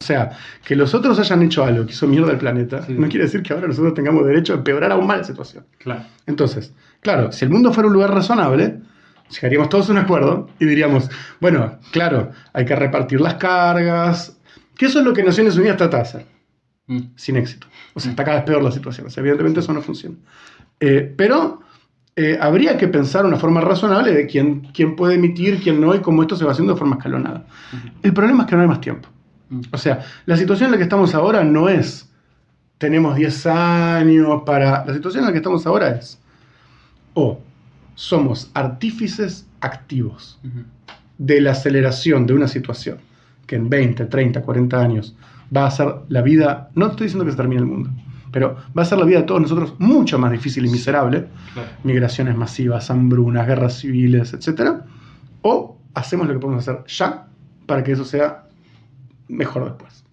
sea, que los otros hayan hecho algo que hizo mierda al planeta, Sí. no quiere decir que ahora nosotros tengamos derecho a empeorar aún más la situación. Claro. Entonces, claro, si el mundo fuera un lugar razonable, llegaríamos todos a un acuerdo y diríamos, bueno, claro, hay que repartir las cargas, que eso es lo que Naciones Unidas trata de hacer, sin éxito. O sea, está cada vez peor la situación, o sea, evidentemente eso no funciona. Pero habría que pensar una forma razonable de quién puede emitir, quién no, y cómo esto se va haciendo de forma escalonada. El problema es que no hay más tiempo. O sea, la situación en la que estamos ahora no es, tenemos 10 años para... La situación en la que estamos ahora es, o somos artífices activos de la aceleración de una situación que en 20, 30, 40 años va a hacer la vida, no estoy diciendo que se termine el mundo, pero va a hacer la vida de todos nosotros mucho más difícil y miserable, Claro. migraciones masivas, hambrunas, guerras civiles, etc. O hacemos lo que podemos hacer ya para que eso sea mejor después.